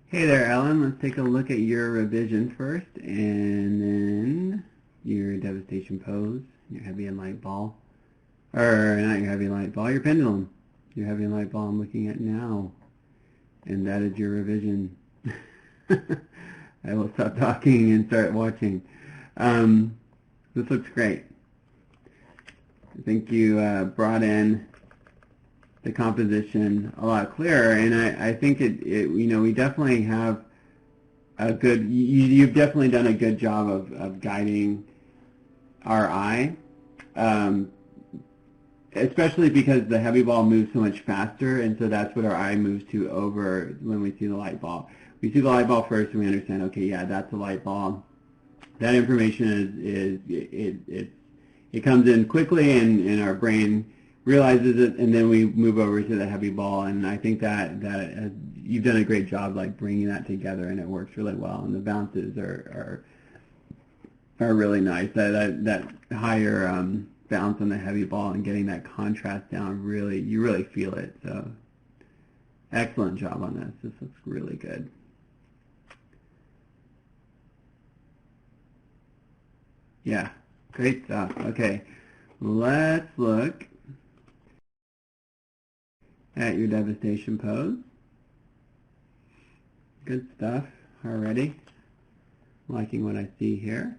Hey there, Ellen. Let's take a look at your revision first, and then your devastation pose, your heavy and light ball. Or not your heavy and light ball, your pendulum. Your heavy and light ball I'm looking at now. And that is your revision. I will stop talking and start watching. This looks great. I think you brought in the composition a lot clearer, and I think we definitely have a good, you've definitely done a good job of guiding our eye, especially because the heavy ball moves so much faster, and so that's what our eye moves to over when we see the light ball. We see the light ball first, and we understand, okay, yeah, that's a light ball. That information it comes in quickly, and our brain realizes it, and then we move over to the heavy ball. And I think that you've done a great job like bringing that together, and it works really well. And the bounces are really nice. That higher bounce on the heavy ball and getting that contrast down, you really feel it. So excellent job on this. This looks really good. Yeah, great stuff. Okay, let's look at your devastation pose. Good stuff already. Liking what I see here.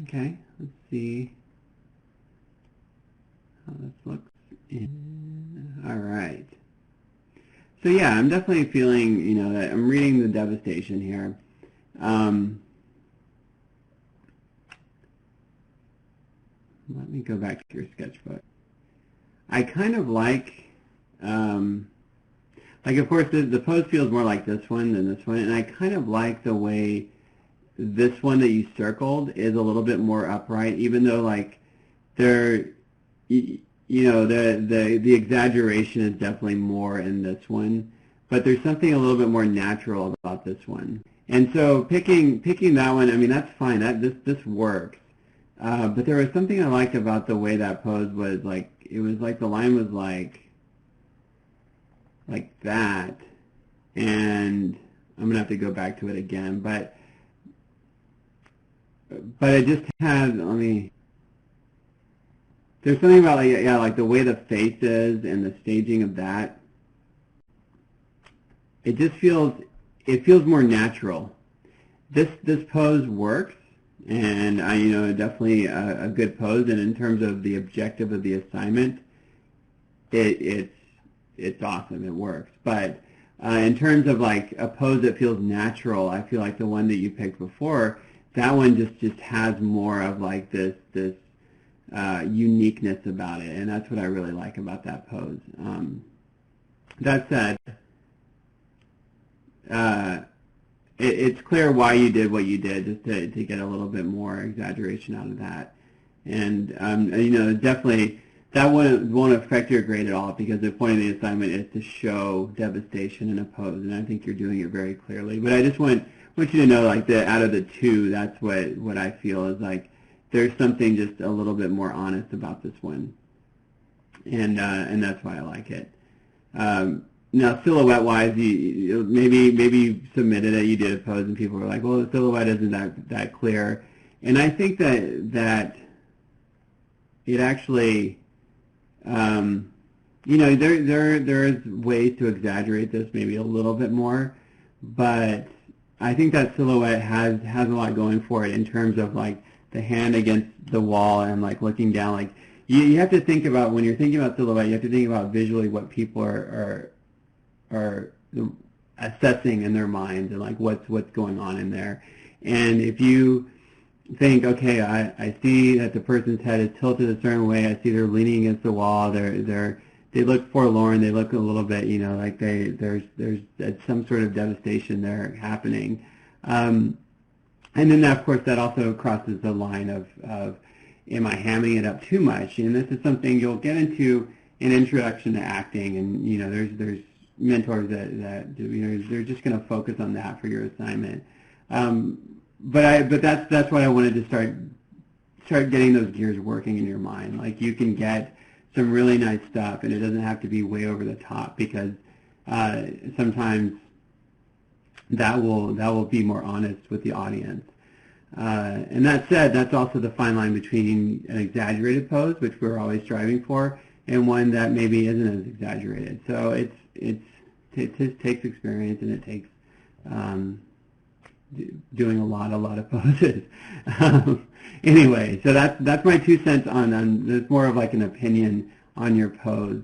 Okay, let's see how this looks. All right. So yeah, I'm definitely feeling, that I'm reading the devastation here. Let me go back to your sketchbook. I kind of like of course the pose feels more like this one than this one, and I kind of like the way this one that you circled is a little bit more upright, even though like the exaggeration is definitely more in this one, but there's something a little bit more natural about this one. And so picking that one, I mean, that's fine. This works. But there was something I liked about the way that pose was like, it was like the line was like that, and I'm gonna have to go back to it again, but it just had, there's something about like the way the face is and the staging of that, it just feels more natural. This pose works. And definitely a good pose. And in terms of the objective of the assignment, it's awesome. It works. But in terms of like a pose that feels natural, I feel like the one that you picked before, that one just has more of like this uniqueness about it, and that's what I really like about that pose. That said, it's clear why you did what you did, just to get a little bit more exaggeration out of that. And definitely that won't affect your grade at all, because the point of the assignment is to show devastation in a pose, and I think you're doing it very clearly. But I just want you to know, like, out of the two, that's what I feel is like there's something just a little bit more honest about this one, and that's why I like it. Now, silhouette-wise, maybe you submitted it, you did a pose, and people were like, well, the silhouette isn't that clear. And I think that it actually, there is ways to exaggerate this maybe a little bit more, but I think that silhouette has a lot going for it in terms of like the hand against the wall and like looking down. Like you have to think about, when you're thinking about silhouette, you have to think about visually what people are assessing in their minds, and like what's going on in there. And if you think, okay, I see that the person's head is tilted a certain way, I see they're leaning against the wall, they look forlorn, they look a little bit, like there's some sort of devastation there happening. And then of course that also crosses the line of am I hamming it up too much? And this is something you'll get into in Introduction to Acting, and there's mentors that do, they're just going to focus on that for your assignment. But that's what I wanted to start start getting those gears working in your mind. Like you can get some really nice stuff, and it doesn't have to be way over the top, because sometimes that will be more honest with the audience. And that said, that's also the fine line between an exaggerated pose, which we're always striving for, and one that maybe isn't as exaggerated. So it just takes experience, and it takes doing a lot of poses. Anyway, so that's my 2 cents on it's more of like an opinion on your pose,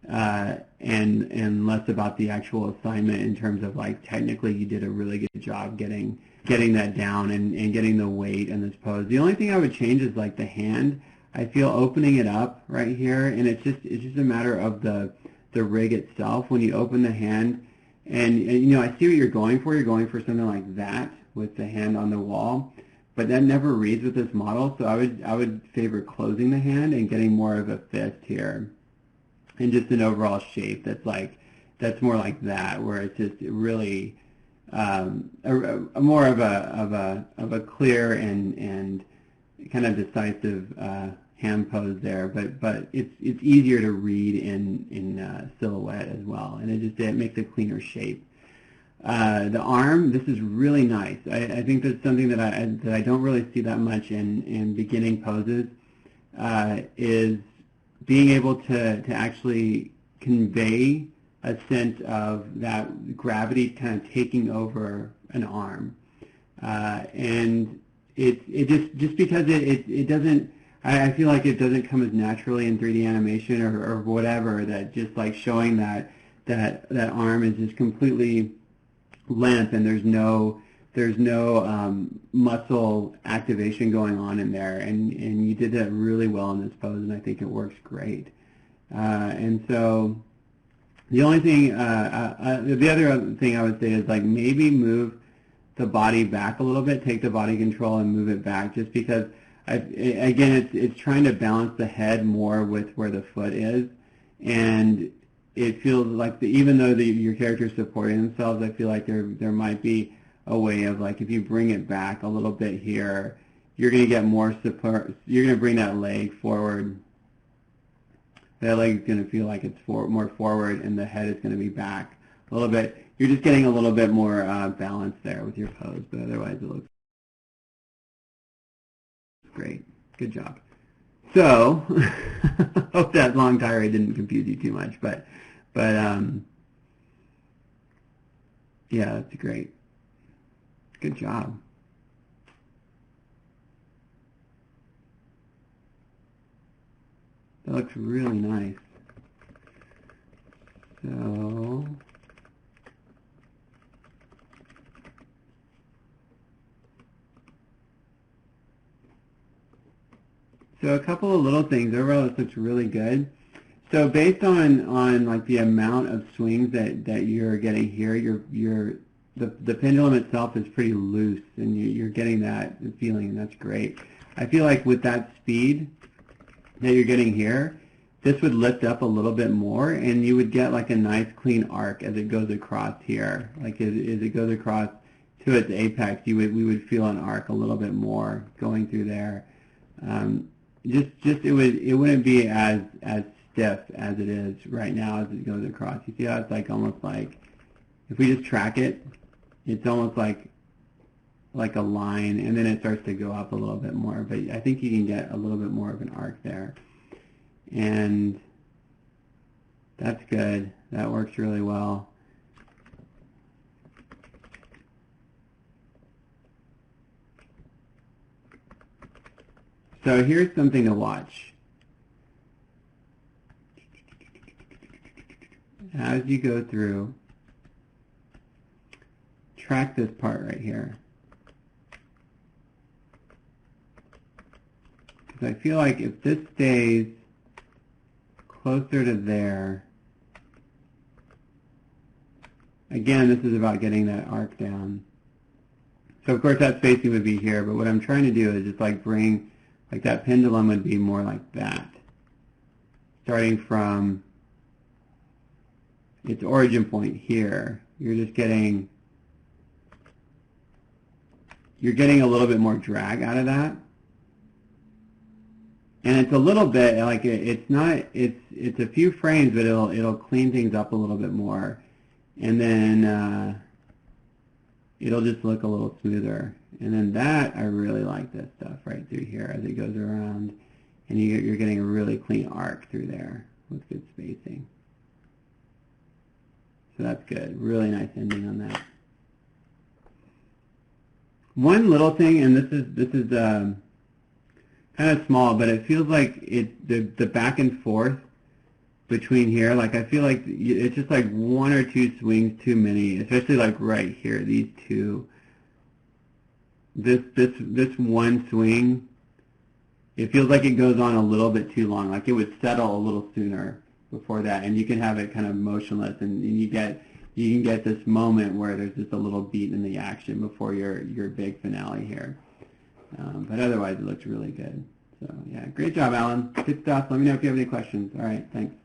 and less about the actual assignment in terms of like technically you did a really good job getting that down and getting the weight in this pose. The only thing I would change is like the hand. I feel opening it up right here, and it's just a matter of the rig itself. When you open the hand, and you know, I see what you're going for. You're going for something like that with the hand on the wall, but that never reads with this model. So I would favor closing the hand and getting more of a fist here, and just an overall shape that's more like that, where it's just really more of a clear and kind of decisive hand pose there, but it's easier to read in silhouette as well, and it makes a cleaner shape. The arm, this is really nice. I think that's something that I don't really see that much in beginning poses, is being able to actually convey a sense of that gravity kind of taking over an arm, and it just because it doesn't. I feel like it doesn't come as naturally in 3D animation or whatever, that just like showing that arm is just completely limp, and there's no muscle activation going on in there, and you did that really well in this pose, and I think it works great. And so the only thing, the other thing I would say is like maybe move the body back a little bit, take the body control and move it back, just because again, it's trying to balance the head more with where the foot is, and it feels like even though your character's supporting themselves, I feel like there might be a way of like, if you bring it back a little bit here, you're going to get more support. You're going to bring that leg forward. That leg is going to feel like it's more forward, and the head is going to be back a little bit. You're just getting a little bit more balance there with your pose, but otherwise it looks great. Good job. So, hope that long tirade didn't confuse you too much, but yeah, that's great. Good job. That looks really nice. So a couple of little things. Overall, this looks really good. So based on like the amount of swings that you're getting here, the pendulum itself is pretty loose, and you're getting that feeling, and that's great. I feel like with that speed that you're getting here, this would lift up a little bit more, and you would get like a nice clean arc as it goes across here. Like as it goes across to its apex, we would feel an arc a little bit more going through there. It wouldn't be as stiff as it is right now as it goes across. You see how it's like almost like, if we just track it, it's almost like a line, and then it starts to go up a little bit more. But I think you can get a little bit more of an arc there, and that's good. That works really well. So here's something to watch. As you go through, track this part right here. Because I feel like if this stays closer to there, again, this is about getting that arc down. So of course that spacing would be here, but what I'm trying to do is just like bring, like that pendulum would be more like that, starting from its origin point here. You're getting a little bit more drag out of that, And it's a little bit like it's not it's a few frames, but it'll clean things up a little bit more, and then it'll just look a little smoother. And then that, I really like this stuff right through here as it goes around, and you're getting a really clean arc through there with good spacing. So that's good. Really nice ending on that. One little thing, and this is kind of small, but it feels like the back and forth between here, like I feel like it's just like one or two swings too many, especially like right here, these two. This one swing, it feels like it goes on a little bit too long. Like it would settle a little sooner before that, and you can have it kind of motionless, and you can get this moment where there's just a little beat in the action before your big finale here. But otherwise, it looks really good. So yeah, great job, Alan. Good stuff. Let me know if you have any questions. All right, thanks.